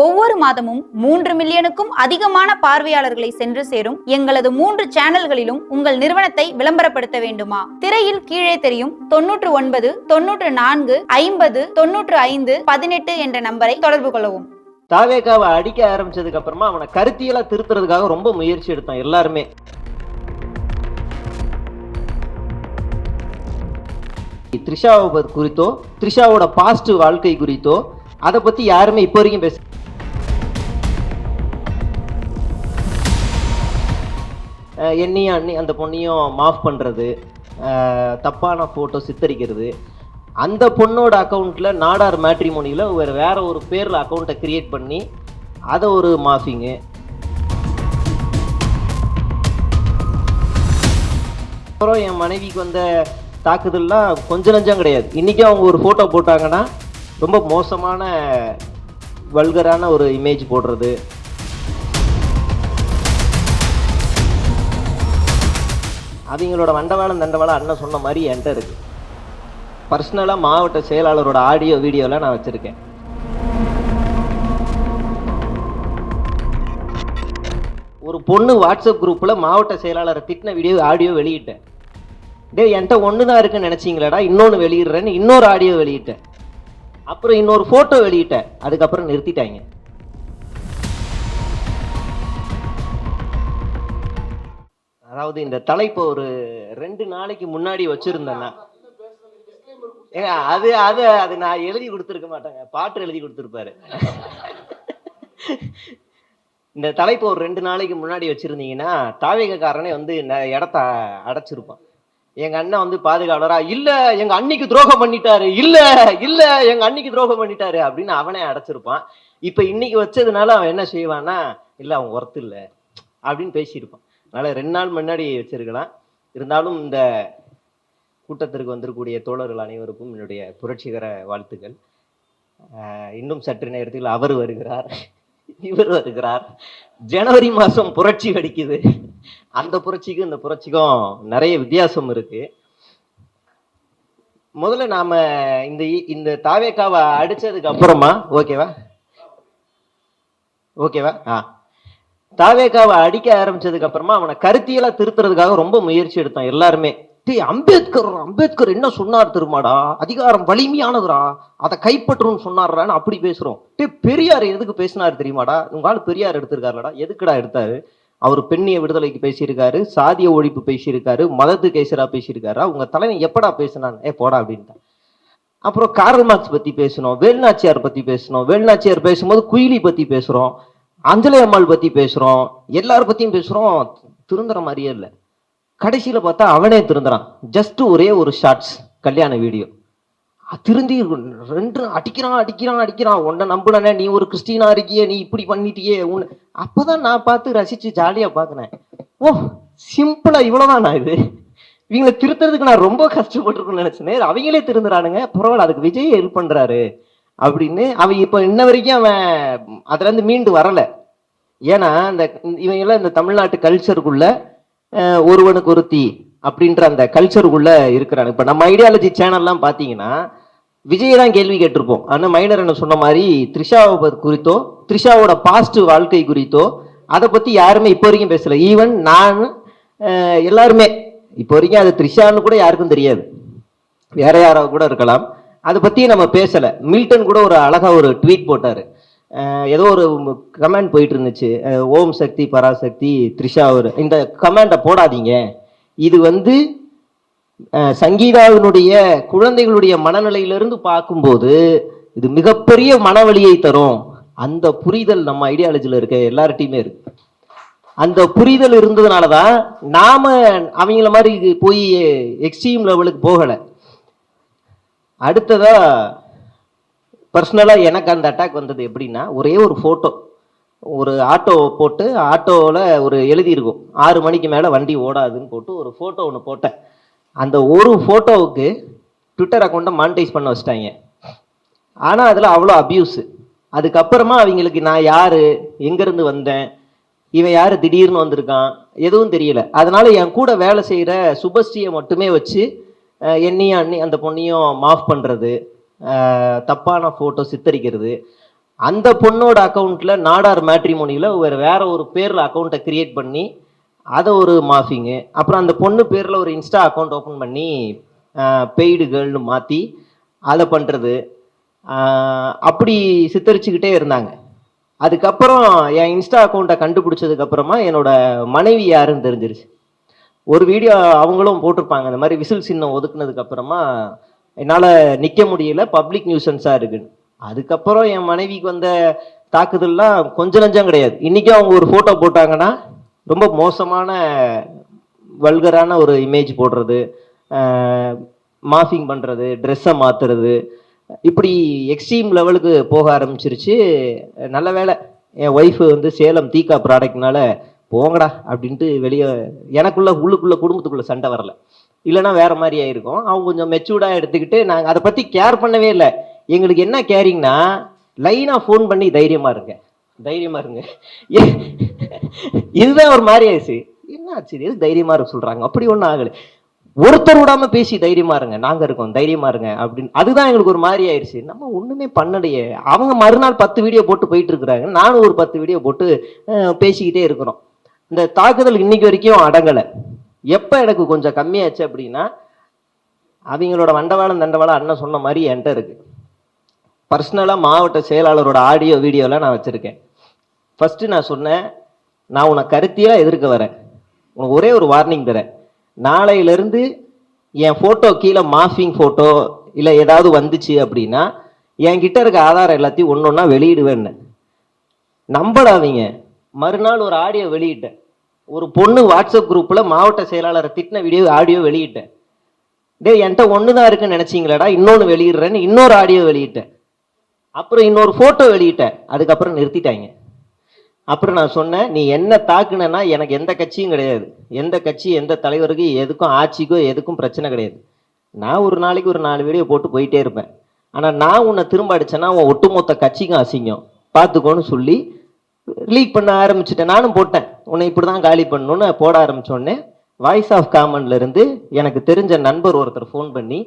ஒவ்வொரு மாதமும் 3 மில்லியனுக்கும் அதிகமான பார்வையாளர்களை சென்று சேரும் எங்களது 3 சேனல்களிலும் உங்கள் நிறுவனத்தை விளம்பரப்படுத்த வேண்டுமா? திரையில் கீழே தெரியும் 99 94 50 95 18 என்ற நம்பரை தொடர்பு கொள்ளவும். தாவேகாவை அடிக்க ஆரம்பிச்சதுக்கு அப்புறமா அவனை கருத்தியலா திருத்துறதுக்காக ரொம்ப முயற்சி எடுத்தான் எல்லாருமே. த்ரிஷாவை குறித்தோ த்ரிஷாவோட பாஸ்ட் வாழ்க்கை குறித்தோ அதை பத்தி யாருமே இப்போ வரைக்கும் பேச என்னையும் அண்ணி அந்த பொண்ணையும் மாஃப் பண்ணுறது, தப்பான ஃபோட்டோ சித்தரிக்கிறது, அந்த பொண்ணோட அக்கௌண்ட்டில் நாடார் மேட்ரிமோனியில் வேற ஒரு பேரில் அக்கௌண்ட்டை க்ரியேட் பண்ணி அதை ஒரு மாஃபிங்கு. அப்புறம் என் மனைவிக்கு வந்த தாக்குதல்லாம் கொஞ்சம் நஞ்சம் கிடையாது. இன்றைக்கும் அவங்க ஒரு ஃபோட்டோ போட்டாங்கன்னா ரொம்ப மோசமான வல்கரான ஒரு இமேஜ் போடுறது. அவங்களோட வண்டவாளம் தண்டவாளம் அண்ணன் சொன்ன மாதிரி என்கிட்ட இருக்கு. பர்சனலாக மாவட்ட செயலாளரோட ஆடியோ வீடியோலாம் நான் வச்சுருக்கேன். ஒரு பொண்ணு வாட்ஸ்அப் குரூப்பில் மாவட்ட செயலாளரை திட்டின ஆடியோ வெளியிட்டேன். என்கிட்ட ஒன்று தான் இருக்குன்னு நினச்சிங்களாடா, இன்னொன்று வெளியிடுறேன்னு இன்னொரு ஆடியோ வெளியிட்டேன். அப்புறம் இன்னொரு ஃபோட்டோ வெளியிட்டேன். அதுக்கப்புறம் நிறுத்திட்டாங்க. அதாவது இந்த தலைப்பை ஒரு 2 நாளைக்கு முன்னாடி வச்சிருந்தேன்னா அது அது அது நான் எழுதி கொடுத்துருக்க மாட்டேங்க, பாட்டு எழுதி கொடுத்துருப்பாரு. இந்த தலைப்பை ஒரு 2 நாளைக்கு முன்னாடி வச்சிருந்தீங்கன்னா தாவேகக்காரனே வந்து இடத்த அடைச்சிருப்பான். எங்க அண்ணன் வந்து பாதுகாவலரா இல்ல எங்க அன்னிக்கு துரோகம் பண்ணிட்டாரு, இல்ல இல்ல எங்க அன்னிக்கு துரோகம் பண்ணிட்டாரு அப்படின்னு அவனே அடைச்சிருப்பான். இப்ப இன்னைக்கு வச்சதுனால அவன் என்ன செய்வான்னா, இல்ல அவன் ஒர்த்து இல்லை அப்படின்னு பேசியிருப்பான். அதனால 2 நாள் முன்னாடி வச்சிருக்கலாம். இருந்தாலும் இந்த கூட்டத்திற்கு வந்திருக்கக்கூடிய தோழர்கள் அனைவருக்கும் என்னுடைய புரட்சிகர வாழ்த்துக்கள். இன்னும் சற்று நேரத்தில் அவர் வருகிறார், இவர் வருகிறார். ஜனவரி மாதம் புரட்சி வெடிக்குது. அந்த புரட்சிக்கும் இந்த புரட்சிக்கும் நிறைய வித்தியாசம் இருக்கு. முதல்ல நாம இந்த தாவேகாவை அடிச்சதுக்கு அப்புறமா ஓகேவா தாவேகாவை அடிக்க ஆரம்பிச்சதுக்கு அப்புறமா அவனை கருத்தியலா திருத்துறதுக்காக ரொம்ப முயற்சி எடுத்தான் எல்லாருமே. அம்பேத்கர் என்ன சொன்னார் தெரியுமாடா, அதிகாரம் வலிமையானதுரா, அதை கைப்பற்றுன்னு சொன்னார்றான்னு அப்படி பேசுறோம். பெரியார் எதுக்கு பேசினாரு தெரியுமாடா, உங்களால பெரியார் எடுத்திருக்காருலடா, எதுக்குடா எடுத்தாரு? அவர் பெண்ணிய விடுதலைக்கு பேசியிருக்காரு, சாதிய ஒழிப்பு பேசியிருக்காரு, மதத்துக்கு எதிராக பேசியிருக்காரா, உங்க தலைவன் எப்படா பேசினான்? போடா அப்படின்ட்டான். அப்புறம் கார்ல் மார்க்ஸ் பத்தி பேசணும், வேலுநாச்சியார் பத்தி பேசணும். வேலுநாச்சியார் பேசும்போது குயிலி பத்தி பேசுறோம், அஞ்சலி அம்மாள் பத்தி பேசுறோம், எல்லாரும் பத்தியும் பேசுறோம். திருந்துற மாதிரியே இல்லை. கடைசியில பார்த்தா அவனே திருந்துறான். ஜஸ்ட் ஒரே ஒரு ஷார்ட்ஸ் கல்யாண வீடியோ திருந்தி 2 அடிக்கிறான். உன்னை நம்புனே, நீ ஒரு கிறிஸ்டினா இருக்கியே, நீ இப்படி பண்ணிட்டியே. அப்பதான் நான் பார்த்து ரசிச்சு ஜாலியா பாக்குறேன். ஓ சிம்பிளா இவ்வளவுதான். நான் இவங்களை திருத்துறதுக்கு நான் ரொம்ப கஷ்டப்பட்டிருக்குன்னு நினைச்சேன். அவங்களே திருந்துறானுங்க, பரவாயில்ல, அதுக்கு விஜய் ஹெல்ப் பண்றாரு அப்படின்னு. அவன் இப்ப இன்ன வரைக்கும் அவன் அதுல இருந்து மீண்டு வரல. ஏன்னா இவங்க எல்லாம் இந்த தமிழ்நாட்டு கல்ச்சருக்குள்ள ஒருவனுக்கு ஒருத்தி அப்படின்ற அந்த கல்ச்சருக்குள்ள இருக்கிறாங்க. இப்ப நம்ம ஐடியாலஜி சேனல்லாம் பாத்தீங்கன்னா விஜய் தான் கேள்வி கேட்டிருப்போம். ஆனா மைனர் என்ன சொன்ன மாதிரி த்ரிஷாவை குறித்தோ த்ரிஷாவோட பாஸ்ட் வாழ்க்கை குறித்தோ அதை பத்தி யாருமே இப்போ வரைக்கும் பேசல. ஈவன் நான் எல்லாருமே இப்போ வரைக்கும் அது த்ரிஷான்னு கூட யாருக்கும் தெரியாது, வேற யாராவது கூட இருக்கலாம். அதை பத்தி நம்ம பேசல. மில்டன் கூட ஒரு அழகா ஒரு ட்வீட் போட்டாரு. ஏதோ ஒரு கமெண்ட் போயிட்டு இருந்துச்சு, ஓம் சக்தி பராசக்தி த்ரிஷா. இந்த கமெண்ட்டை போடாதீங்க, இது வந்து சங்கீதாவினுடைய குழந்தைகளுடைய மனநிலையிலிருந்து பார்க்கும்போது இது மிகப்பெரிய மனவலியை தரும். அந்த புரிதல் நம்ம ஐடியாலஜில இருக்க எல்லார்ட்டையுமே இருக்கு. அந்த புரிதல் இருந்ததுனாலதான் நாம அவங்கள மாதிரி போய் எக்ஸ்ட்ரீம் லெவலுக்கு போகல. அடுத்ததா பர்சனலா எனக்கு அந்த அட்டாக் வந்தது எப்படின்னா, ஒரே ஒரு போட்டோ, ஒரு ஆட்டோ போட்டு ஆட்டோவில் ஒரு எழுதியிருக்கும் 6 மணிக்கு மேலே வண்டி ஓடாதுன்னு போட்டு ஒரு ஃபோட்டோ ஒன்று போட்டேன். அந்த ஒரு ஃபோட்டோவுக்கு ட்விட்டர் அக்கௌண்ட்டை மானிட்டைஸ் பண்ண வச்சிட்டாங்க. ஆனால் அதில் அவ்வளோ அப்யூஸு. அதுக்கப்புறமா அவங்களுக்கு நான் யார், எங்கேருந்து வந்தேன், இவன் யார் திடீர்னு வந்திருக்கான், எதுவும் தெரியல. அதனால என் கூட வேலை செய்கிற சுபஸ்ரீயை மட்டுமே வச்சு என்னையும் அந்த பொண்ணையும் மாஃப் பண்ணுறது, தப்பான ஃபோட்டோ சித்தரிக்கிறது, அந்த பொண்ணோட அக்கௌண்ட்ல நாடார் மேட்ரிமோனியில் வேற ஒரு பேரில் அக்கௌண்ட்டை கிரியேட் பண்ணி அதை ஒரு மாஃபிங்கு, அப்புறம் அந்த பொண்ணு பேரில் ஒரு இன்ஸ்டா அக்கௌண்ட் ஓப்பன் பண்ணி பெய்டு கேர்ள்னு மாற்றி அதை பண்ணுறது, அப்படி சித்தரிச்சுக்கிட்டே இருந்தாங்க. அதுக்கப்புறம் என் இன்ஸ்டா அக்கௌண்ட்டை கண்டுபிடிச்சதுக்கப்புறமா என்னோட மனைவி யாருன்னு தெரிஞ்சிருச்சு. ஒரு வீடியோ அவங்களும் போட்டிருப்பாங்க, இந்த மாதிரி விசில் சின்னம் ஒதுக்குனதுக்கப்புறமா என்னால் நிற்க முடியல, பப்ளிக் நியூசன்ஸாக இருக்குன்னு. அதுக்கப்புறம் என் மனைவிக்கு வந்த தாக்குதல்லாம் கொஞ்சம் நஞ்சம் கிடையாது. இன்றைக்கும் அவங்க ஒரு ஃபோட்டோ போட்டாங்கன்னா ரொம்ப மோசமான வல்கரான ஒரு இமேஜ் போடுறது, மாஃபிங் பண்ணுறது, ட்ரெஸ்ஸை மாற்றுறது, இப்படி எக்ஸ்ட்ரீம் லெவலுக்கு போக ஆரம்பிச்சிருச்சு. நல்ல வேலை என் ஒய்ஃபு வந்து சேலம் தீகா ப்ராடக்ட்னால போங்கடா அப்படின்ட்டு வெளியே உள்ளுக்குள்ள குடும்பத்துக்குள்ள சண்டை வரல, இல்லைன்னா வேற மாதிரி ஆயிருக்கும். அவங்க கொஞ்சம் மெச்சூர்டாக எடுத்துக்கிட்டு நாங்கள் அதை பற்றி கேர் பண்ணவே இல்லை. எங்களுக்கு என்ன கேரிங்னா லைனாக ஃபோன் பண்ணி தைரியமா இருங்க இதுதான் ஒரு மாதிரி ஆயிடுச்சு. என்ன ஆச்சு, எது தைரியமா இருக்க சொல்றாங்க? அப்படி ஒன்றும் ஆகலை. ஒருத்தர் விடாம பேசி தைரியமா இருங்க, நாங்க இருக்கோம் தைரியமா இருங்க அப்படின்னு. அதுதான் எங்களுக்கு ஒரு மாதிரி ஆயிடுச்சு. நம்ம ஒண்ணுமே பண்ணலையே. அவங்க மறுநாள் 10 வீடியோ போட்டு போயிட்டு இருக்கிறாங்க, நானும் ஒரு 10 வீடியோ போட்டு பேசிக்கிட்டே இருக்கிறோம். இந்த தாக்குதல் இன்னைக்கு வரைக்கும் அடங்கலை. எப்ப எனக்கு கொஞ்சம் கம்மியாச்சு அப்படின்னா, அவங்களோட வண்டவாளம் தண்டவாளம் அண்ணன் சொன்ன மாதிரி என்கிட்ட இருக்கு. பர்சனலா மாவட்ட செயலாளரோட ஆடியோ வீடியோலாம் நான் வச்சிருக்கேன். ஃபர்ஸ்ட் நான் சொன்னேன், நான் உனக்கு கருத்தியா எதிர்க்க வரேன், உனக்கு ஒரே ஒரு வார்னிங் தரேன். நாளையிலிருந்து என் ஃபோட்டோ கீழே மாஃபிங் ஃபோட்டோ இல்லை ஏதாவது வந்துச்சு அப்படின்னா என்கிட்ட இருக்க ஆதாரம் எல்லாத்தையும் ஒன்று ஒன்றா வெளியிடுவேன்னு. நம்படாதீங்க. மறுநாள் ஒரு ஆடியோ வெளியிட்டேன். ஒரு பொண்ணு வாட்ஸ்அப் குரூப்பில் மாவட்ட செயலாளரை திட்டின ஆடியோ வெளியிட்டேன். என்கிட்ட ஒன்று தான் இருக்குன்னு நினச்சிங்களாடா, இன்னொன்று வெளியிடுறேன்னு இன்னொரு ஆடியோ வெளியிட்டேன். அப்புறம் இன்னொரு ஃபோட்டோ வெளியிட்டேன். அதுக்கப்புறம் நிறுத்திட்டாங்க. அப்புறம் நான் சொன்னேன், நீ என்ன தாக்குனா எனக்கு எந்த கட்சியும் கிடையாது, எந்த கட்சி எந்த தலைவருக்கு எதுக்கும் ஆட்சிக்கோ எதுக்கும் பிரச்சனை கிடையாது. நான் ஒரு நாளைக்கு ஒரு 4 வீடியோ போட்டு போயிட்டே இருப்பேன். ஆனால் நான் உன்னை திரும்ப அடிச்சேன்னா உன் ஒட்டுமொத்த கட்சிக்கும் அசிங்கம், பார்த்துக்கோன்னு சொல்லி லீக் பண்ண ஆரம்பிச்சுட்டேன். நானும் போட்டேன், உன்னை இப்படி தான் காலி பண்ணணும்னு போட ஆரம்பிச்சோடனே வாய்ஸ் ஆஃப் காமன்ல இருந்து எனக்கு தெரிஞ்ச நண்பர் ஒருத்தர் ஃபோன் பண்ணி,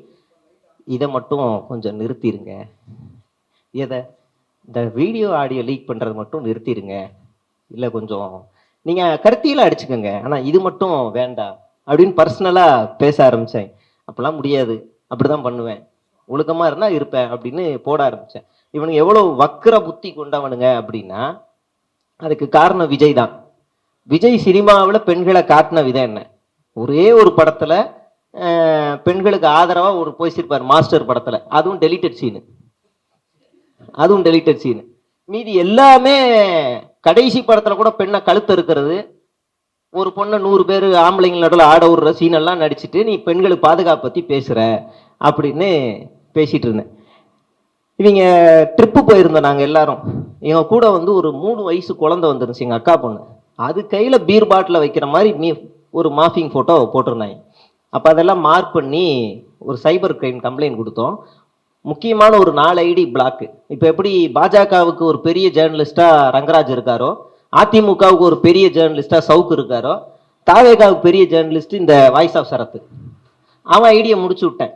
இதை மட்டும் கொஞ்சம் நிறுத்திடுங்க, எதை இந்த வீடியோ ஆடியோ லீக் பண்ணுறது மட்டும் நிறுத்திடுங்க, இல்லை கொஞ்சம் நீங்கள் கருத்தியில் அடிச்சுக்கோங்க, ஆனால் இது மட்டும் வேண்டாம் அப்படின்னு பர்சனலாக பேச ஆரம்பித்தேன். அப்போல்லாம் முடியாது, அப்படி தான் பண்ணுவேன், ஒழுக்கமாக இருந்தால் இருப்பேன் அப்படின்னு போட ஆரம்பித்தேன். இவனுங்க எவ்வளோ வக்கர புத்தி கொண்டவனுங்க அப்படின்னா, அதுக்கு காரணம் விஜய் தான். விஜய் சினிமாவில் பெண்களை காட்டின விதம் என்ன? ஒரே ஒரு படத்தில் பெண்களுக்கு ஆதரவாக ஒரு போய்ச்சிருப்பார், மாஸ்டர் படத்தில். அதுவும் டெலிட்டட் சீனு. மீதி எல்லாமே கடைசி படத்தில் கூட பெண்ணை கழுத்து இருக்கிறது, ஒரு பொண்ணை 100 பேர் ஆம்பளைங்க நடுவில் ஆட விடுற சீனெல்லாம் நடிச்சுட்டு நீ பெண்களுக்கு பாதுகாப்பு பற்றி பேசுகிற அப்படின்னு பேசிகிட்டு இருந்தேன். இவங்க ட்ரிப்பு போயிருந்தோம் நாங்கள் எல்லாரும். எங்கள் கூட வந்து ஒரு 3 வயசு குழந்தை வந்துருந்துச்சு, எங்கள் அக்கா பொண்ணு. அது கையில் பீர் பாட்டில் வைக்கிற மாதிரி ஒரு மாஃபிங் ஃபோட்டோ போட்டிருந்தாங்க. அப்போ அதெல்லாம் மார்க் பண்ணி ஒரு சைபர் கிரைம் கம்ப்ளைண்ட் கொடுத்தோம். முக்கியமான ஒரு 4 ஐடி பிளாக்கு. இப்போ எப்படி பாஜகவுக்கு ஒரு பெரிய ஜேர்னலிஸ்டாக ரங்கராஜ் இருக்காரோ, அதிமுகவுக்கு ஒரு பெரிய ஜேர்னலிஸ்டாக சவுக்கு இருக்காரோ, தாவேகாவுக்கு பெரிய ஜேர்னலிஸ்ட் இந்த வாய்ஸ் ஆஃப் சரத்து. அவன் ஐடியை முடிச்சு விட்டேன்.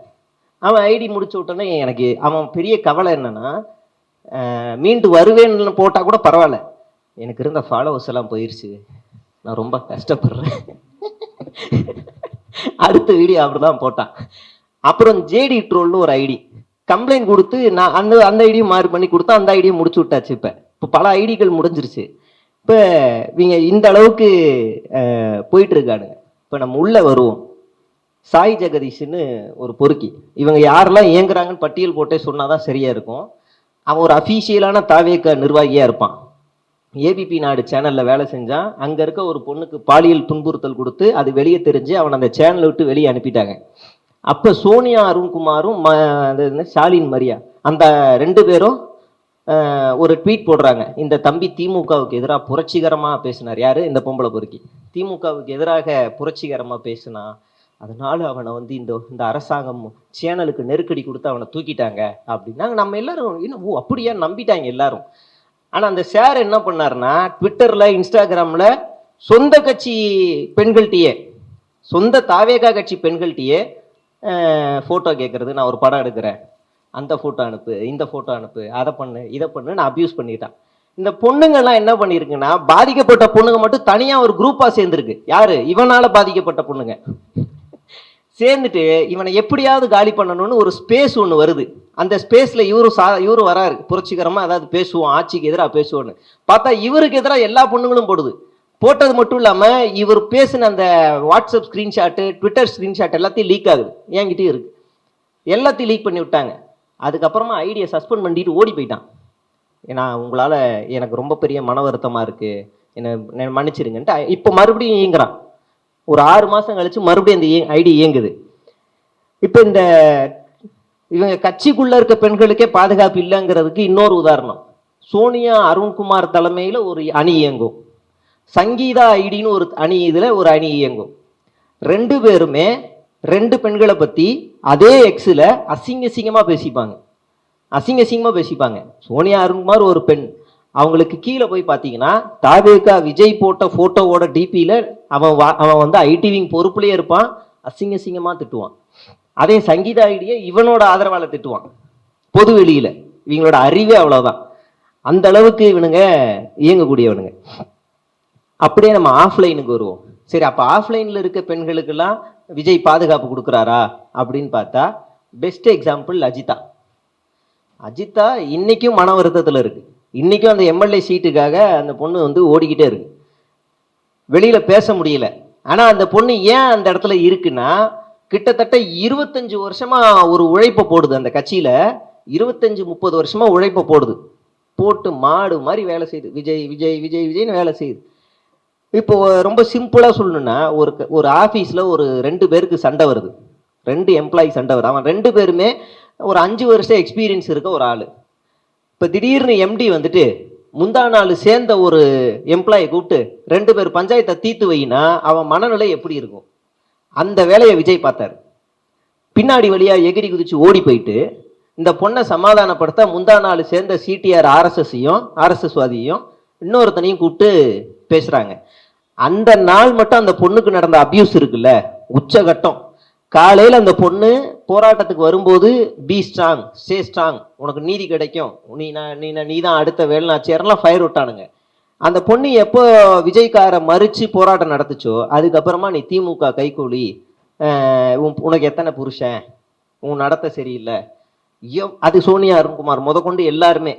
அவன் ஐடி முடிச்சு விட்டோன்னே எனக்கு அவன் பெரிய கவலை என்னன்னா, மீண்டு வருவேன்னு போட்டால் கூட பரவாயில்ல, எனக்கு இருந்த ஃபாலோவர்ஸ் எல்லாம் போயிடுச்சு, நான் ரொம்ப கஷ்டப்படுறேன். அடுத்த வீடியோ அப்படி தான் போட்டான். அப்புறம் ஜேடி ட்ரோல்னு ஒரு ஐடி கம்ப்ளைண்ட் கொடுத்து நான் அந்த ஐடியும் மார்க் பண்ணி கொடுத்தா அந்த ஐடியை முடிச்சு விட்டாச்சு. இப்போ பல ஐடிகள் முடிஞ்சிருச்சு. இப்போ இவங்க இந்த அளவுக்கு போயிட்டு இருக்கானுங்க. இப்போ நம்ம உள்ள வருவோம். சாய் ஜெகதீஷ்னு ஒரு பொறுக்கி, இவங்க யாரெல்லாம் இயங்குறாங்கன்னு பட்டியல் போட்டே சொன்னாதான் சரியா இருக்கும். அவன் ஒரு அஃபீஷியலான தாவேக நிர்வாகியா இருப்பான். ஏபிபி நாடு சேனல்ல வேலை செஞ்சான். அங்க இருக்க ஒரு பொண்ணுக்கு பாலியல் துன்புறுத்தல் கொடுத்து அது வெளியே தெரிஞ்சு அவன் அந்த சேனலை விட்டு வெளியே அனுப்பிட்டாங்க. அப்ப சோனியா அருண்குமாரும் ஸ்டாலின் மரியா அந்த 2 பேரும் ஒரு ட்வீட் போடுறாங்க, இந்த தம்பி திமுகவுக்கு எதிராக புரட்சிகரமா பேசினார். யாரு? இந்த பொம்பளை பொறுக்கி. திமுகவுக்கு எதிராக புரட்சிகரமா பேசினா, அதனால அவனை வந்து இந்த அரசாங்கம் சேனலுக்கு நெருக்கடி கொடுத்து அவனை தூக்கிட்டாங்க அப்படின்னா நம்ம எல்லாரும் இன்னும் அப்படியா நம்பிட்டாங்க எல்லாரும். ஆனா அந்த சார் என்ன பண்ணாருன்னா, ட்விட்டர்ல இன்ஸ்டாகிராம்ல சொந்த கட்சி பெண்கள்கிட்டயே, சொந்த தாவேகா கட்சி பெண்கள்கிட்டயே போட்டோ கேட்கறது, நான் ஒரு படம் எடுக்கிறேன், அந்த ஃபோட்டோ அனுப்பு, இந்த ஃபோட்டோ அனுப்பு, அதை பண்ணு, இதை பண்ணு, நான் அப்யூஸ் பண்ணிட்டான். இந்த பொண்ணுங்கெல்லாம் என்ன பண்ணியிருக்குன்னா, பாதிக்கப்பட்ட பொண்ணுங்க மட்டும் தனியாக ஒரு குரூப்பாக சேர்ந்துருக்கு. யாரு? இவனால பாதிக்கப்பட்ட பொண்ணுங்க சேர்ந்துட்டு இவனை எப்படியாவது காலி பண்ணணும்னு ஒரு ஸ்பேஸ் ஒன்று வருது. அந்த ஸ்பேஸில் இவரும் வராரு, புரட்சிகரமாக அதாவது பேசுவோம், ஆட்சிக்கு எதிராக பேசுவோன்னு பார்த்தா இவருக்கு எதிராக எல்லா பொண்ணுங்களும் போடுது. போட்டது மட்டும் இல்லாமல் இவர் பேசின அந்த வாட்ஸ்அப் ஸ்க்ரீன்ஷாட்டு, ட்விட்டர் ஸ்க்ரீன்ஷாட் எல்லாத்தையும் லீக் ஆகுது. என்கிட்டயும் இருக்கு. எல்லாத்தையும் லீக் பண்ணி விட்டாங்க. அதுக்கப்புறமா ஐடியை சஸ்பெண்ட் பண்ணிட்டு ஓடி போயிட்டான். ஏன்னா உங்களால் எனக்கு ரொம்ப பெரிய மன வருத்தமாக இருக்குது, என்னை மன்னிச்சிருங்கன்ட்டு இப்போ மறுபடியும் இயங்குறான். ஒரு 6 மாதம் கழிச்சு மறுபடியும் அந்த ஐடி இயங்குது. இப்போ இந்த இவங்க கட்சிக்குள்ளே இருக்க பெண்களுக்கே பாதுகாப்பு இல்லைங்கிறதுக்கு இன்னொரு உதாரணம். சோனியா அருண்குமார் தலைமையில் ஒரு அணி இயங்கும், சங்கீதா ஐடின்னு ஒரு அணி, இதில் ஒரு அணி இயங்கும். 2 பேருமே 2 பெண்களை பற்றி அதே எக்ஸில் அசிங்கமாக பேசிப்பாங்க. சோனியா அருண்குமார் ஒரு பெண், அவங்களுக்கு கீழே போய் பார்த்தீங்கன்னா தாவேகா விஜய் போட்ட ஃபோட்டோவோட டிபியில் அவன் வந்து ஐடிவிங் பொறுப்புலேயே இருப்பான், அசிங்கமாக திட்டுவான். அதே சங்கீதா ஐடியை இவனோட ஆதரவாளர் திட்டுவான் பொது வெளியில். இவங்களோட அறிவே அவ்வளோதான். அந்த அளவுக்கு இவனுங்க இயங்கக்கூடியவனுங்க. அப்படியே நம்ம ஆஃப்லைனுக்கு வருவோம். சரி, அப்போ ஆஃப்லைனில் இருக்க பெண்களுக்கெல்லாம் விஜய் பாதுகாப்பு கொடுக்குறாரா அப்படின்னு பார்த்தா, பெஸ்ட் எக்ஸாம்பிள் அஜிதா இன்னைக்கும் மன வருத்தத்தில் இருக்கு. இன்னைக்கும் அந்த எம்எல்ஏ சீட்டுக்காக அந்த பொண்ணு வந்து ஓடிக்கிட்டே இருக்கு, வெளியில பேச முடியல. ஆனா அந்த பொண்ணு ஏன் அந்த இடத்துல இருக்குன்னா, கிட்டத்தட்ட 25 வருஷமா ஒரு உழைப்பை போடுது அந்த கட்சியில. 25-30 வருஷமா உழைப்பை போட்டு மாடு மாதிரி வேலை செய்யுது. விஜய் விஜய் விஜய் விஜய்னு வேலை செய்யுது. இப்போ ரொம்ப சிம்பிளா சொல்லணும்னா, ஒரு ஆஃபீஸில் ஒரு 2 பேருக்கு சண்டை வருது, 2 எம்ப்ளாயி சண்டை வருது. அவன் 2 பேருமே ஒரு 5 வருஷம் எக்ஸ்பீரியன்ஸ் இருக்க ஒரு ஆள். இப்போ திடீர்னு எம்டி வந்துட்டு முந்தா நாள் சேர்ந்த ஒரு எம்ப்ளாயை கூப்பிட்டு 2 பேர் பஞ்சாயத்தை தீர்த்து வைனா அவன் மனநிலை எப்படி இருக்கும்? அந்த வேலையை விஜய் பார்த்தாரு. பின்னாடி வழியா எகிரி குதிச்சு ஓடி போயிட்டு இந்த பொண்ணை சமாதானப்படுத்த முந்தா நாள் சேர்ந்த சிடிஆர் ஆர்எஸ்எஸ் வாதியையும் இன்னொருத்தனையும் கூப்பிட்டு பேசுறாங்க. அந்த நாள் மட்டும் அந்த பொண்ணுக்கு நடந்த அபியூஸ் இருக்குல்ல, உச்சகட்டம். காலையில் அந்த பொண்ணு போராட்டத்துக்கு வரும்போது பி ஸ்ட்ராங், ஸ்டே ஸ்ட்ராங், உனக்கு நீதி கிடைக்கும், நீ தான் அடுத்த வேலுநாச்சியாரெல்லாம் ஃபயர் விட்டானுங்க. அந்த பொண்ணு எப்போ விஜய்காரை மறித்து போராட்டம் நடத்துச்சோ அதுக்கப்புறமா நீ திமுக கைக்கூலி, உனக்கு எத்தனை புருஷன், உன் நடத்த சரியில்லை, அது சோனியா அருண்குமார் முதற்கொண்டு எல்லாருமே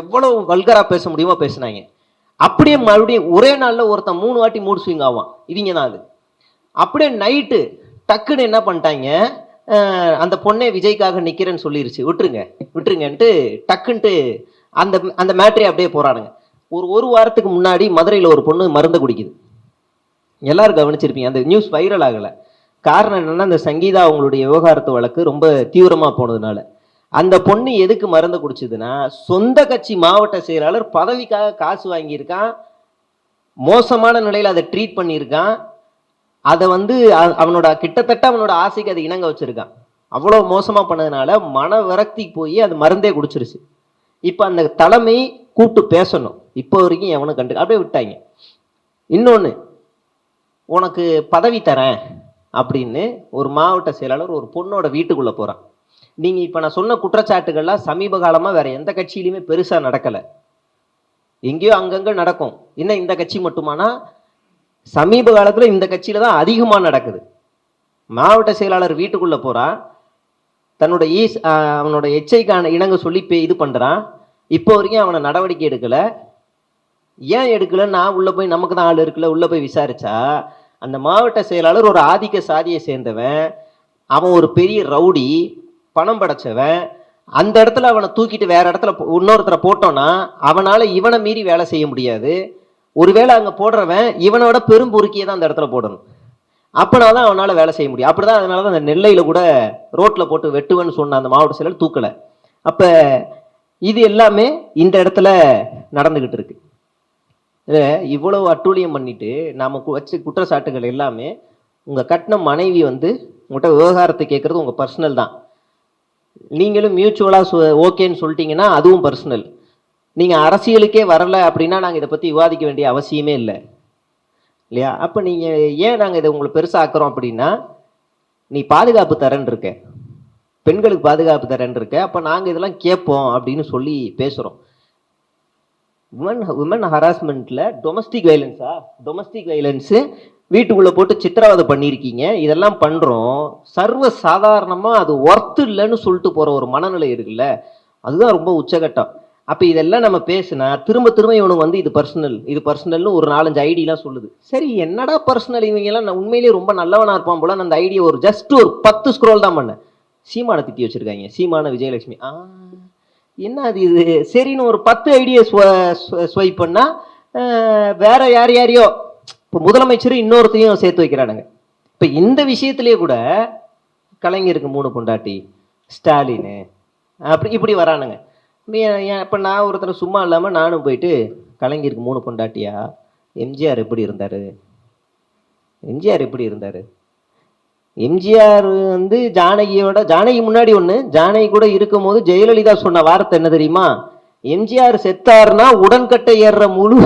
எவ்வளவு வல்கரா பேச முடியுமோ பேசினாங்க. அப்படியே மறுபடியும் ஒரே நாளில் ஒருத்தன் 3 வாட்டி மூடு ஸ்விங் ஆவான். இவங்க தான் அது. அப்படியே நைட்டு டக்குன்னு என்ன பண்ணிட்டாங்க, அந்த பொண்ணே விஜய்க்காக நிற்கிறேன்னு சொல்லிருச்சு, விட்டுருங்கன்ட்டு டக்குன்ட்டு அந்த மேட்ரே அப்படியே போறானுங்க. ஒரு வாரத்துக்கு முன்னாடி மதுரையில் ஒரு பொண்ணு மருந்து குடிக்குது. எல்லாரும் கவனிச்சிருப்பீங்க, அந்த நியூஸ் வைரல் ஆகலை. காரணம் என்னன்னா, அந்த சங்கீதா அவங்களுடைய விவகாரத்து வழக்கு ரொம்ப தீவிரமாக போனதுனால. அந்த பொண்ணு எதுக்கு மருந்து குடிச்சதுன்னா, சொந்த கட்சி மாவட்ட செயலாளர் பதவிக்காக காசு வாங்கியிருக்கான், மோசமான நிலையில் அதை ட்ரீட் பண்ணியிருக்கான். அதை வந்து கிட்டத்தட்ட அவனோட ஆசைக்கு அதை இணங்க வச்சிருக்கான். அவ்வளோ மோசமாக பண்ணதுனால மன விரக்தி போய் அது மருந்தே குடிச்சிருச்சு. இப்போ அந்த தலைமை கூப்பிட்டு பேசணும், இப்போ வரைக்கும் எவனும் அப்படியே விட்டாங்க. இன்னொன்று, உனக்கு பதவி தரேன் அப்படின்னு ஒரு மாவட்ட செயலாளர் ஒரு பொண்ணோட வீட்டுக்குள்ளே போகிறான். நீங்கள் இப்போ நான் சொன்ன குற்றச்சாட்டுகள்லாம் சமீப காலமாக வேற எந்த கட்சியிலுமே பெருசாக நடக்கலை, எங்கேயோ அங்கங்கே நடக்கும். இன்னும் இந்த கட்சி மட்டுமானா சமீப காலத்தில் இந்த கட்சியில தான் அதிகமாக நடக்குது. மாவட்ட செயலாளர் வீட்டுக்குள்ளே போகிறான், தன்னோட அவனோட எச்சைக்கான இணங்க சொல்லி இது பண்ணுறான். இப்போ வரைக்கும் அவனை நடவடிக்கை எடுக்கலை. ஏன் எடுக்கலைன்னு நான் உள்ளே போய், நமக்கு தான் ஆள் இருக்குல்ல, உள்ளே போய் விசாரிச்சா அந்த மாவட்ட செயலாளர் ஒரு ஆதிக்க சாதியை சேர்ந்தவன், அவன் ஒரு பெரிய ரவுடி, பணம் படைச்சவன். அந்த இடத்துல அவனை தூக்கிட்டு வேற இடத்துல இன்னொருத்தரை போட்டோன்னா அவனால் இவனை மீறி வேலை செய்ய முடியாது. ஒருவேளை அங்கே போடுறவன் இவனோட பெரும் பொறுக்கியை தான் அந்த இடத்துல போடணும், அப்படினாதான் அவனால் வேலை செய்ய முடியும். அப்படிதான் அதனால தான் அந்த நெல்லையில் கூட ரோட்டில் போட்டு வெட்டுவேன்னு சொன்ன அந்த மாவட்ட செயலர் தூக்கலை. அப்போ இது எல்லாமே இந்த இடத்துல நடந்துக்கிட்டு இருக்கு. இவ்வளவு அட்டூழியம் பண்ணிட்டு நாம வச்ச குற்றச்சாட்டுகள் எல்லாமே, உங்கள் கட்டின மனைவி வந்து உங்கள்கிட்ட விவகாரத்தை கேட்குறது உங்கள் பர்சனல் தான். நீங்களும் மியூச்சுவலாக ஓகேன்னு சொல்லிட்டீங்கன்னா அதுவும் பர்சனல். நீங்கள் அரசியலுக்கே வரலை அப்படின்னா நாங்கள் இதை பற்றி விவாதிக்க வேண்டிய அவசியமே இல்லை இல்லையா? அப்போ நீங்கள் ஏன் நாங்கள் இதை உங்களை பெருசாக்குறோம் அப்படின்னா, நீ பாதுகாப்பு தரேன்னு இருக்க, பெண்களுக்கு பாதுகாப்பு தரேன் இருக்க, அப்ப நாங்க இதெல்லாம் கேட்போம் அப்படின்னு சொல்லி பேசுறோம். உமன் ஹராஸ்மெண்ட்ல டொமஸ்டிக் வைலன்ஸ் வீட்டுக்குள்ள போட்டு சித்திரவதை பண்ணியிருக்கீங்க, இதெல்லாம் பண்றோம், சர்வ சாதாரணமா அது ஒர்த்து இல்லைன்னு சொல்லிட்டு போற ஒரு மனநிலை இருக்குல்ல, அதுதான் ரொம்ப உச்சகட்டம். அப்ப இதெல்லாம் நம்ம பேசினா திரும்ப திரும்ப இவனுக்கு வந்து இது பர்சனல்னு ஒரு 4-5 ஐடியெல்லாம் சொல்லுது. சரி என்னடா பர்சனல், இவங்க எல்லாம் உண்மையிலேயே ரொம்ப நல்லவனா இருப்பான் போல. அந்த ஐடியா ஒரு ஜஸ்ட் ஒரு 10 ஸ்க்ரோல் தான் பண்ணேன். சீமானை திட்டி வச்சிருக்காங்க, சீமான விஜயலட்சுமி, என்ன அது இது, சரின்னு ஒரு 10 ஐடியா ஸ்வைப் பண்ணா வேற யாரையோ இப்போ முதலமைச்சர் இன்னொருத்தையும் சேர்த்து வைக்கிறானுங்க. இப்ப இந்த விஷயத்திலேயே கூட கலைஞருக்கு 3 பொண்டாட்டி, ஸ்டாலின் அப்படி இப்படி வரானுங்க. இப்ப நான் ஒருத்தர் சும்மா இல்லாம நானும் போயிட்டு கலைஞருக்கு 3 பொண்டாட்டியா, எம்ஜிஆர் எப்படி இருந்தாரு, எம்ஜிஆர் வந்து ஜானகி முன்னாடி ஒண்ணு, ஜானகி கூட இருக்கும் போது ஜெயலலிதா சொன்ன வார்த்தை என்ன தெரியுமா, எம்ஜிஆர் செத்தாருன்னா உடன்கட்டை ஏறுற முழு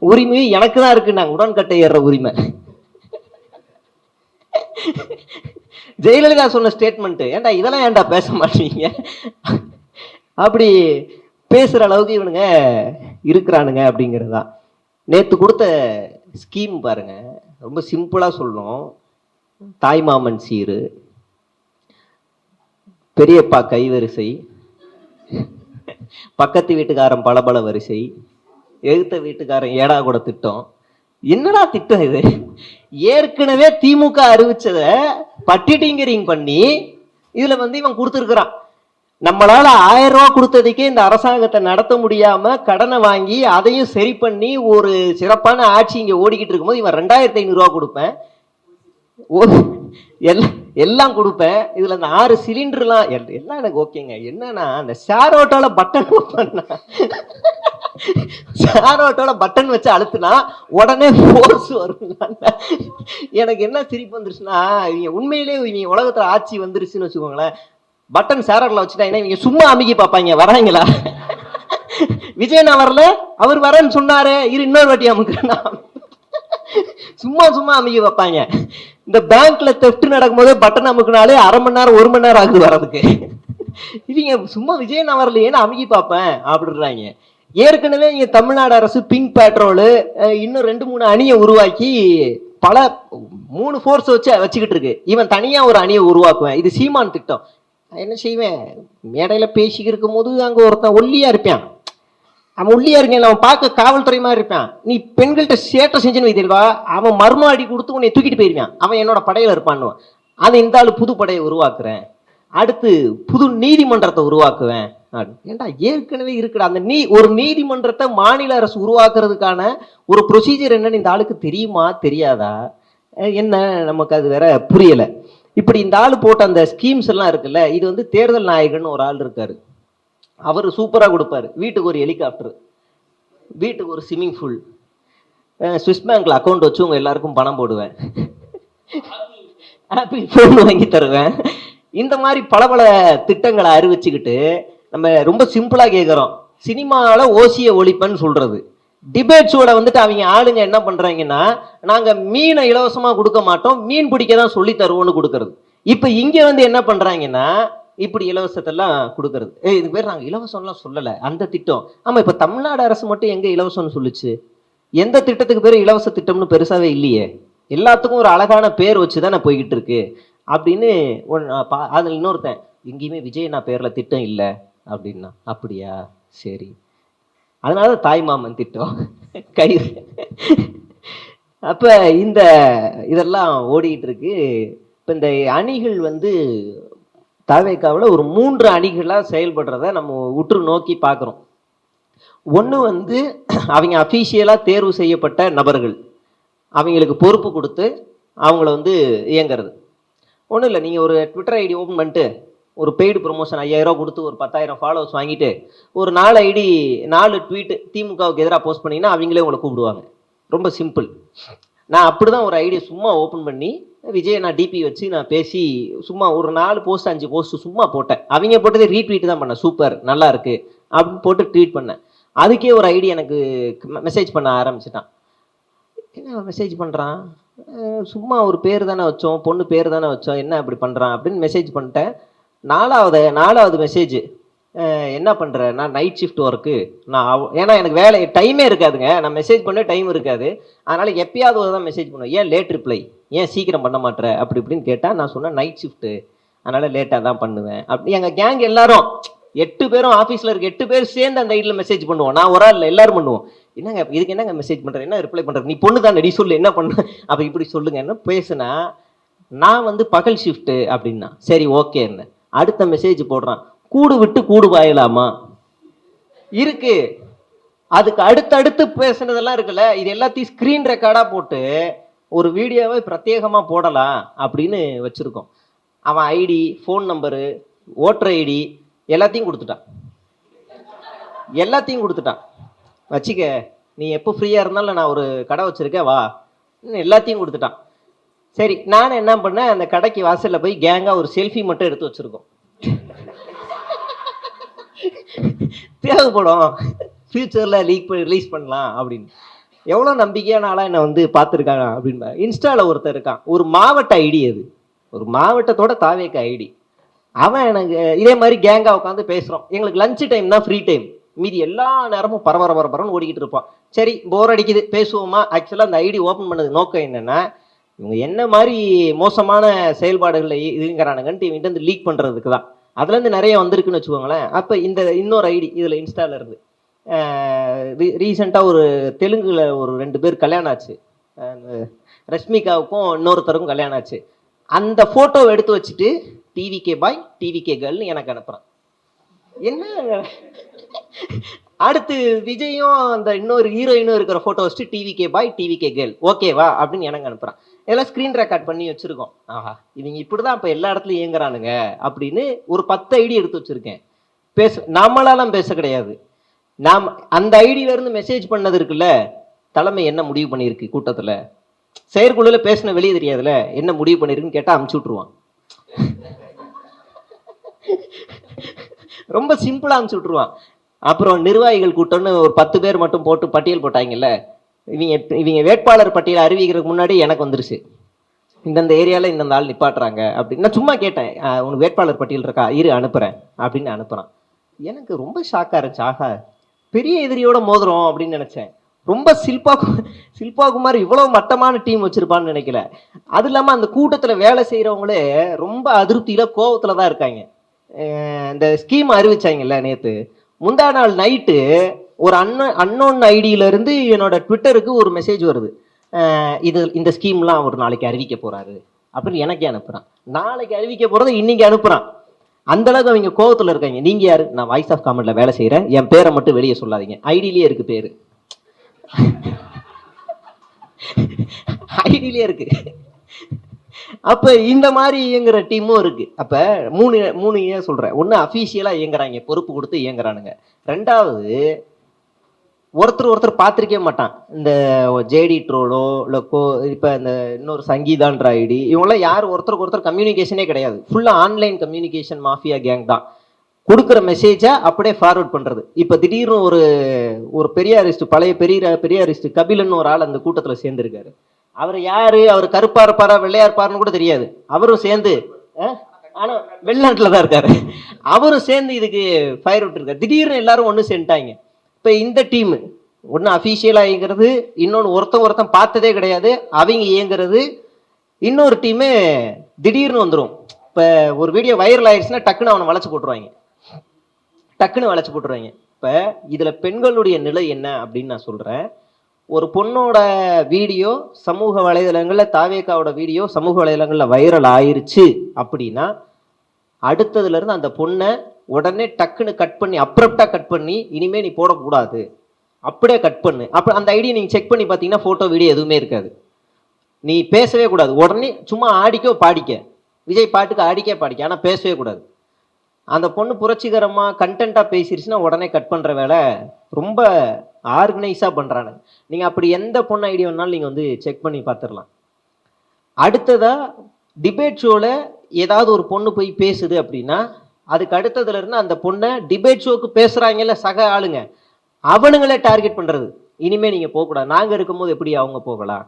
உரிமையும் எனக்கு தான் இருக்குன்னாங்க. உடன்கட்டை ஏறுற உரிமை ஜெயலலிதா சொன்ன ஸ்டேட்மெண்ட். ஏன்டா இதெல்லாம் ஏன்டா பேச மாட்டீங்க, அப்படி பேசுற அளவுக்கு இவனுங்க இருக்கிறானுங்க அப்படிங்கிறதுதான். நேத்து கொடுத்த ஸ்கீம் பாருங்க, ரொம்ப சிம்பிளா சொல்லணும். தாய்மாமன் சீரு, பெரியப்பா கைவரிசை, பக்கத்து வீட்டுக்காரன் பலபல வரிசை, எழுத்த வீட்டுக்காரன் ஏடா கூட திட்டம். என்னடா திட்டம் இது, ஏற்கனவே திமுக அறிவிச்சத பட்டிட்டிங்கரிங் பண்ணி இதுல வந்து இவன் கொடுத்துருக்கிறான். நம்மளால 1000 ரூபாய் கொடுத்ததுக்கே இந்த அரசாங்கத்தை நடத்த முடியாம கடனை வாங்கி அதையும் சரி பண்ணி ஒரு சிறப்பான ஆட்சி இங்க ஓடிக்கிட்டு இருக்கும்போது இவன் 2500 ரூபாய் கொடுப்பேன், எல்லாம் கொடுப்பேன், இதுல அந்த 6 சிலிண்டர்லாம் எல்லாம் எனக்கு ஓகேங்க. என்னன்னா அந்த ஷேர் ஆட்டோல பட்டன் வச்சு அழுத்துனா உடனே போர்ஸ் வரும். எனக்கு என்ன சிரிப்பு வந்துருச்சுன்னா, இவங்க உண்மையிலே இவங்க உலகத்துல ஆட்சி வந்துருச்சுன்னு வச்சுக்கோங்களேன், பட்டன் ஷேர் ஆட்டோல வச்சுட்டா இவங்க சும்மா அமுக்கி பார்ப்பாங்க, வராங்களா விஜய் நான் வரல, அவர் வரேன்னு சொன்னாரு, இன்னொரு வாட்டி அமுக்குறேன்னா சும்மா அமைக்க வைப்பாங்க. இந்த பேங்க்ல தெஃப்ட் நடக்கும் போது பட்டன் அமுக்குனாலே 1/2 மணி நேரம் 1 மணி நேரம் ஆகுது வர்றதுக்கு. இவங்க சும்மா விஜய் நான் வரலையேன்னு அமுக்கி பார்ப்பேன் அப்படின்றாங்க. ஏற்கனவே இங்க தமிழ்நாடு அரசு பிங்க் பேட்ரோலு இன்னும் 2-3 அணியை உருவாக்கி பல 3 ஃபோர்ஸ் வச்சுக்கிட்டு இருக்கு. இவன் தனியா ஒரு அணியை உருவாக்குவேன், இது சீமான் திட்டம். என்ன செய்வேன், மேடையில பேசிக்கிட்டு இருக்கும் போது அங்க ஒருத்தன் ஒல்லியா இருப்பான், அவன் ஒல்லியா இருக்கேன், அவன் பார்க்க காவல்துறை மாதிரி இருப்பான், நீ பெண்கள்கிட்ட சேட்டை செஞ்சுன்னு வைத்திருவா, அவன் மர்ம அடி கொடுத்து உன்னை தூக்கிட்டு போயிருவான், அவன் என்னோட படையில இருப்பான்னுவான். அது இந்த ஆளு புது படையை உருவாக்குறேன், அடுத்து புது நீதிமன்றத்தை உருவாக்குவேன். ஏன்டா ஏற்கனவே இருக்குடா அந்த ஒரு நீதிமன்றத்தை மாநில அரசு உருவாக்குறதுக்கான ஒரு ப்ரொசீஜர் என்னன்னு இந்த ஆளுக்கு தெரியுமா தெரியாதா என்ன, நமக்கு அது வேற புரியல. இப்படி இந்த ஆளு போட்ட அந்த ஸ்கீம்ஸ் எல்லாம் இருக்குல்ல, இது வந்து தேர்தல் நாயகன் ஒரு ஆள் இருக்காரு, அவர் சூப்பரா கொடுப்பாரு. வீட்டுக்கு ஒரு ஹெலிகாப்டர், வீட்டுக்கு ஒரு ஸ்விம்மிங் பூல், ஸ்விஸ் பேங்க்ல அக்கௌண்ட் வச்சு உங்க எல்லாருக்கும் பணம் போடுவேன், ஆப்பிள் போன் வாங்கி தருவேன். இந்த மாதிரி பல திட்டங்களை அறிவிச்சுக்கிட்டு நம்ம ரொம்ப சிம்பிளா கேட்கிறோம், சினிமாவில ஓசிய ஒழிப்பன்னு சொல்றது. டிபேட்ஸோட வந்துட்டு அவங்க ஆளுங்க என்ன பண்றாங்கன்னா, நாங்க மீனை இலவசமா கொடுக்க மாட்டோம், மீன் பிடிக்க தான் சொல்லி தருவோம்னு கொடுக்கறது. இப்ப இங்க வந்து என்ன பண்றாங்கன்னா, இப்படி இலவசத்தெல்லாம் கொடுக்கறது. இது பேர் நாங்க இலவசம்லாம் சொல்லல, அந்த திட்டம். ஆமா, இப்ப தமிழ்நாடு அரசு மட்டும் எங்க இலவசம்னு சொல்லுச்சு? எந்த திட்டத்துக்கு பேரு இலவச திட்டம்னு பெருசாவே இல்லையே, எல்லாத்துக்கும் ஒரு அழகான பேர் வச்சுதானே போய்கிட்டு இருக்கு அப்படின்னு. அதுல இன்னொருத்தன், எங்கேயுமே விஜய் நான் பேர்ல திட்டம் இல்லை அப்படின்னா, அப்படியா சரி, அதனால தாய்மாமன் திட்டம் கயிறு. அப்ப இதெல்லாம் ஓடிக்கிட்டு இருக்கு. இப்ப இந்த அணிகள் வந்து தவேகாவில் ஒரு 3 அணிகளா செயல்படுறத நம்ம உற்று நோக்கி பார்க்குறோம். ஒன்று வந்து அவங்க அஃபீஷியலா தேர்வு செய்யப்பட்ட நபர்கள், அவங்களுக்கு பொறுப்பு கொடுத்து அவங்கள வந்து இயங்குறது. ஒன்றும் இல்லை, நீங்கள் ஒரு ட்விட்டர் ஐடி ஓப்பன் பண்ணிட்டு ஒரு பெய்டு ப்ரொமோஷன் 5000 ரூபா கொடுத்து ஒரு 10,000 ஃபாலோவர்ஸ் வாங்கிட்டு ஒரு 4 ட்வீட் திமுகவுக்கு எதிராக போஸ்ட் பண்ணிங்கன்னா அவங்களே உங்களை கூப்பிடுவாங்க. ரொம்ப சிம்பிள். நான் அப்படிதான் ஒரு ஐடியா சும்மா ஓப்பன் பண்ணி விஜய் நான் டிபி வச்சு நான் பேசி சும்மா ஒரு 4 போஸ்ட் 5 போஸ்ட் சும்மா போட்டேன். அவங்க போட்டதே ரீட்வீட் தான் பண்ணேன், சூப்பர் நல்லா இருக்கு அப்படின்னு போட்டு ட்வீட் பண்ணேன். அதுக்கே ஒரு ஐடி எனக்கு மெசேஜ் பண்ண ஆரம்பிச்சிட்டான். என்ன மெசேஜ் பண்ணுறான், சும்மா ஒரு பேர் தானே வச்சோம், பொண்ணு பேர் தானே வச்சோம், என்ன அப்படி பண்ணுறான் அப்படின்னு மெசேஜ் பண்ணிட்டேன். நாலாவது மெசேஜ், என்ன பண்ற, நான் நைட் ஷிஃப்ட் ஒர்க்கு, ஏன்னா எனக்கு வேலை டைமே இருக்காதுங்க, நான் மெசேஜ் பண்ண டைம் இருக்காது, அதனால எப்பயாவது தான் மெசேஜ் பண்ணுவேன், ஏன் லேட் ரிப்ளை, ஏன் சீக்கிரம் பண்ண மாட்டேற அப்படி இப்படின்னு கேட்டா நான் சொன்னேன் நைட் ஷிஃப்ட், அதனால லேட்டாக தான் பண்ணுவேன் அப்படி. எங்க கேங் எல்லாரும் 8 பேரும் ஆஃபீஸில் இருக்க 8 பேர் சேர்ந்து அந்த ஐடியில் மெசேஜ் பண்ணுவோம், நான் ஒரு ஆள் எல்லாரும் பண்ணுவோம். என்னங்க இதுக்கு என்னங்க மெசேஜ் பண்றேன், என்ன ரிப்ளை பண்ற, நீ பொண்ணு தான், நீ சொல்லு என்ன பண்ண, அப்ப இப்படி சொல்லுங்க என்ன பேசுனா, நான் வந்து பகல் ஷிஃப்ட் அப்படின்னா சரி ஓகே என்ன. அடுத்த மெசேஜ் போடுறான், கூடு விட்டு கூடு பாயலாமா இருக்கு. அதுக்கு அடுத்தடுத்து பேசுனதெல்லாம் இருக்குல்ல, இது எல்லாத்தையும் ஸ்கிரீன் ரெக்கார்டா போட்டு ஒரு வீடியோவை பிரத்யேகமா போடலாம் அப்படின்னு வச்சிருக்கோம். அவன் ID, phone number, voter ID எல்லாத்தையும் கொடுத்துட்டான். வச்சுக்க, நீ எப்போ ஃப்ரீயா இருந்தாலும் நான் ஒரு கடை வச்சிருக்கேன் வா, எல்லாத்தையும் கொடுத்துட்டான். சரி, நான் என்ன பண்ணேன், அந்த கடைக்கு வாசல்ல போய் கேங்கா ஒரு செல்ஃபி மட்டும் எடுத்து வச்சிருக்கோம். தேவைப்படும் ஃபியூச்சர்ல ரிலீஸ் பண்ணலாம் அப்படின்னு. எவ்வளோ நம்பிக்கையான ஆளா என்னை வந்து பார்த்துருக்காங்க அப்படின்னு. இன்ஸ்டால ஒருத்தர் இருக்கான், ஒரு மாவட்ட ஐடி, அது ஒரு மாவட்டத்தோட தாவேக்க ஐடி. அவன் எனக்கு இதே மாதிரி கேங்கா உட்காந்து பேசுறோம், எங்களுக்கு லஞ்ச் டைம் தான் ஃப்ரீ டைம், மீதி எல்லா நேரமும் பரபரன்னு ஓடிக்கிட்டு இருப்பான். சரி போர் அடிக்குது பேசுவோமா. ஆக்சுவலாக அந்த ஐடி ஓப்பன் பண்ணது நோக்கம் என்னன்னா, இவங்க என்ன மாதிரி மோசமான செயல்பாடுகள் இதுங்கிறானுங்கன்ட்டு இவங்க வந்து லீக் பண்றதுக்கு தான். அதுல இருந்து நிறைய வந்திருக்குன்னு வச்சுக்கோங்களேன். அப்ப இந்த இன்னொரு ஐடி இதுல இன்ஸ்டால இருந்து ரீசெண்டா ஒரு தெலுங்குல ஒரு 2 பேர் கல்யாணம் ஆச்சு, ரஷ்மிகாவுக்கும் இன்னொருத்தருக்கும் கல்யாணம் ஆச்சு. அந்த போட்டோவை எடுத்து வச்சுட்டு டிவிகே பாய் டிவிகே கேர்ள்னு எனக்கு அனுப்புறான். என்ன அடுத்து விஜயும் அந்த இன்னொரு ஹீரோயினும் இருக்கிற போட்டோ வச்சுட்டு டிவிகே பாய் டிவிகே கேர்ள் ஓகேவா அப்படின்னு எனக்கு அனுப்புறான். இதெல்லாம் ஸ்கிரீன் ரெக்கார்ட் பண்ணி வச்சிருக்கோம். ஆஹா, இவங்க இப்படிதான் இப்ப எல்லா இடத்துலயும் இயங்குறானுங்க அப்படின்னு ஒரு 10 ஐடி எடுத்து வச்சிருக்கேன். நம்மளாலாம் பேச கிடையாது. நாம் அந்த ஐடியில இருந்து மெசேஜ் பண்ணது இருக்குல்ல, தலைமை என்ன முடிவு பண்ணியிருக்கு கூட்டத்துல, செயற்குழுல பேசின வெளியே தெரியாதுல, என்ன முடிவு பண்ணிருக்குன்னு கேட்டா அமுச்சு விட்டுருவான். ரொம்ப சிம்பிளா அமுச்சு விட்டுருவான். அப்புறம் நிர்வாகிகள் கூட்டம்னு ஒரு 10 பேர் மட்டும் போட்டு பட்டியல் போட்டாங்கல்ல, இவங்க வேட்பாளர் பட்டியல் அறிவிக்கிறதுக்கு முன்னாடி எனக்கு வந்துருச்சு, இந்தந்த ஏரியால இந்தந்த ஆள் நிப்பாட்டுறாங்க அப்படின்னு. நான் சும்மா கேட்டேன், உனக்கு வேட்பாளர் பட்டியல் இருக்கா, இரு அனுப்புறேன் அப்படின்னு அனுப்புறான். எனக்கு ரொம்ப ஷாக்கா இருந்துச்சு, ஆகா பெரிய எதிரியோட மோதுறோம் அப்படின்னு நினைச்சேன். ரொம்ப சில்பா குமார் இவ்வளவு மட்டமான டீம் வச்சிருப்பான்னு நினைக்கல. அது இல்லாம அந்த கூட்டத்துல வேலை செய்யறவங்களே ரொம்ப அதிருப்தியில கோவத்துல தான் இருக்காங்க. இந்த ஸ்கீம் அறிவிச்சாங்கல்ல நேத்து, முந்தா நாள் நைட்டு ஒரு அன்னோன் ஐடியில இருந்து என்னோட ட்விட்டருக்கு ஒரு மெசேஜ் வருது, இந்த ஸ்கீம்லாம் ஒரு நாளைக்கு அறிவிக்க போறாரு அப்படின்னு எனக்கே அனுப்புறான். நாளைக்கு அறிவிக்க போறதை இன்னைக்கு அனுப்புறான். அந்த அளவுக்கு அவங்க கோவத்துல இருக்காங்க. நீங்க யாரு, நான் வாய்ஸ் ஆஃப் காமெண்ட்ல வேலை செய்யறேன், என் பேரை மட்டும் வெளியே சொல்லாதீங்க, ஐடியிலேயே இருக்கு பேரு, ஐடியிலேயே இருக்கு. அப்ப இந்த மாதிரி இயங்குற டீமும் இருக்கு. அப்ப மூணு ஏன் சொல்றேன், ஒண்ணு அபிஷியலா இயங்குறாங்க, பொறுப்பு கொடுத்து இயங்குறானுங்க. ரெண்டாவது, ஒருத்தர் பார்த்திருக்கவே மாட்டான். இந்த ஜேடி ட்ரோலோ இல்லை இப்போ இந்த இன்னொரு சங்கீதான்ற ஐடி, இவங்களாம் யார் ஒருத்தருக்கு ஒருத்தர் கம்யூனிகேஷனே கிடையாது. ஃபுல்லாக ஆன்லைன் கம்யூனிகேஷன் மாஃபியா கேங் தான். கொடுக்குற மெசேஜை அப்படியே ஃபார்வர்ட் பண்ணுறது. இப்போ திடீர்னு ஒரு பெரியாரிஸ்ட், பழைய பெரியாரிஸ்ட் கபிலன்னு ஒரு ஆள் அந்த கூட்டத்தில் சேர்ந்துருக்காரு. அவர் யாரு, அவர் கருப்பா இருப்பாரா வெள்ளையா இருப்பாருன்னு கூட தெரியாது. அவரும் சேர்ந்து, ஆனால் வெளிநாட்டில் தான் இருக்காரு, அவரும் சேர்ந்து இதுக்கு ஃபயர் விட்டுருக்காரு. திடீர்னு எல்லாரும் ஒன்று சேர்ந்துட்டாங்க. இப்போ இந்த டீம் ஒன்று அஃபீஷியலாக இயங்குறது, இன்னொன்று ஒருத்தன் பார்த்ததே கிடையாது அவங்க இயங்குறது, இன்னொரு டீமு திடீர்னு வந்துடும். இப்போ ஒரு வீடியோ வைரல் ஆயிடுச்சுன்னா டக்குன்னு அவனை வளைச்சு போட்டுருவாங்க. இப்போ இதில் பெண்களுடைய நிலை என்ன அப்படின்னு நான் சொல்கிறேன். ஒரு பொண்ணோட வீடியோ சமூக வலைதளங்களில், தாவேக்காவோட வீடியோ சமூக வலைதளங்களில் வைரல் ஆயிருச்சு அப்படின்னா, அடுத்ததுல இருந்து அந்த பொண்ணை உடனே டக்குன்னு கட் பண்ணி, அப்ரப்டா கட் பண்ணி, இனிமே நீ போடக்கூடாது அப்படியே கட் பண்ணு. அப்ப அந்த ஐடியை நீங்க செக் பண்ணி பார்த்தீங்கன்னா போட்டோ வீடியோ எதுவுமே இருக்காது. நீ பேசவே கூடாது. உடனே சும்மா ஆடிக்கோ பாடிக்க, விஜய் பாட்டுக்கு ஆடிக்க பாடிக்க, ஆனா பேசவே கூடாது. அந்த பொண்ணு புரட்சிகரமா கண்டென்ட்டா பேசிருச்சுன்னா உடனே கட் பண்ற வேலை ரொம்ப ஆர்கனைஸா பண்றாங்க. நீங்க அப்படி எந்த பொண்ணு ஐடியா வேணாலும் நீங்க வந்து செக் பண்ணி பார்த்துடலாம். அடுத்ததா, டிபேட் ஷோல ஏதாவது ஒரு பொண்ணு போய் பேசுது அப்படின்னா, அதுக்கு அடுத்ததுல இருந்து அந்த பொண்ணை டிபேட் ஷோக்கு பேசுறாங்கல்ல சக ஆளுங்க, அவனுங்களே டார்கெட் பண்றது. இனிமே நீங்க போகக்கூடாது, நாங்க இருக்கும்போது எப்படி அவங்க போகலாம்,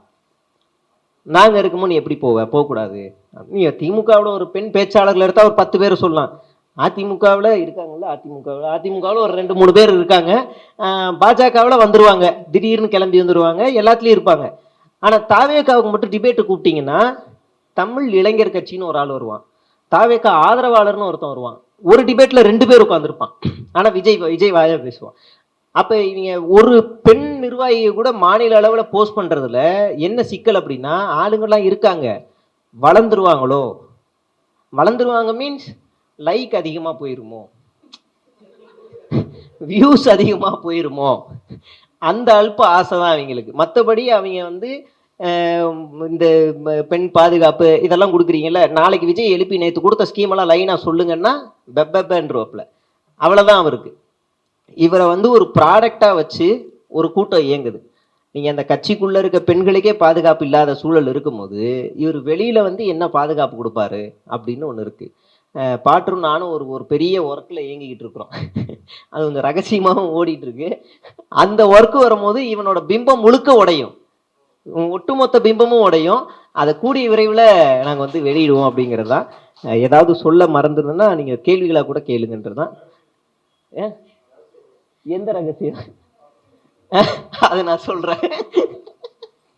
நாங்க இருக்கும்போது நீ எப்படி போகக்கூடாது. நீங்க திமுகவோட ஒரு பெண் பேச்சாளர்கள் எடுத்தா ஒரு 10 பேர் சொல்லலாம், அதிமுகவில் இருக்காங்கல்ல, அதிமுகவில் ஒரு 2-3 பேர் இருக்காங்க. பாஜகவில் வந்துருவாங்க, திடீர்னு கிளம்பி வந்துருவாங்க, எல்லாத்துலேயும் இருப்பாங்க. ஆனால் தாவேகாவுக்கு மட்டும் டிபேட்டு கூப்பிட்டீங்கன்னா தமிழ் இளைஞர் கட்சின்னு ஒரு ஆள் வருவான், தாவேகா ஆதரவாளர்னு ஒருத்தன் வருவான். ஒரு டிபேட்ல 2 பேர் உட்காந்துருப்பான். ஆனால் விஜய் வாயா பேசுவான். அப்போ இவங்க ஒரு பெண் நிர்வாகியை கூட மாநில அளவில் போஸ்ட் பண்ணுறதுல என்ன சிக்கல் அப்படின்னா, ஆளுங்கள்லாம் இருக்காங்க, வளர்ந்துருவாங்க மீன்ஸ் லைக் அதிகமாக போயிருமோ, வியூஸ் அதிகமாக போயிருமோ, அந்த அல்ப ஆசை தான் அவங்களுக்கு. மற்றபடி அவங்க வந்து இந்த பெண் பாதுகாப்பு இதெல்லாம் கொடுக்குறீங்கல்ல, நாளைக்கு விஜய் எழுப்பி நேற்று கொடுத்த ஸ்கீமெல்லாம் லைனாக சொல்லுங்கன்னா பெப்பன்றோப்பில் அவ்வளோதான் அவருக்கு. இவரை வந்து ஒரு ப்ராடக்டாக வச்சு ஒரு கூட்டம் இயங்குது. நீங்கள் அந்த கட்சிக்குள்ளே இருக்க பெண்களுக்கே பாதுகாப்பு இல்லாத சூழல் இருக்கும்போது இவர் வெளியில் வந்து என்ன பாதுகாப்பு கொடுப்பாரு அப்படின்னு ஒன்று இருக்குது. பாட்டும் நானும் ஒரு பெரிய ஒர்க்கில் இயங்கிக்கிட்டு இருக்கிறோம். அது கொஞ்சம் ரகசியமாகவும் ஓடிட்டு இருக்கு. அந்த ஒர்க்கு வரும்போது இவனோட பிம்பம் முழுக்க உடையும், ஒட்டுமொத்த பிம்பமும் உடையும். அதை கூடிய விரைவில் நாங்கள் வந்து வெளியிடுவோம் அப்படிங்கிறது தான். ஏதாவது சொல்ல மறந்துருந்தோன்னா நீங்கள் கேள்விகளாக கூட கேளுங்கன்றது தான். எந்த ரகசியம்? அதை நான் சொல்கிறேன்.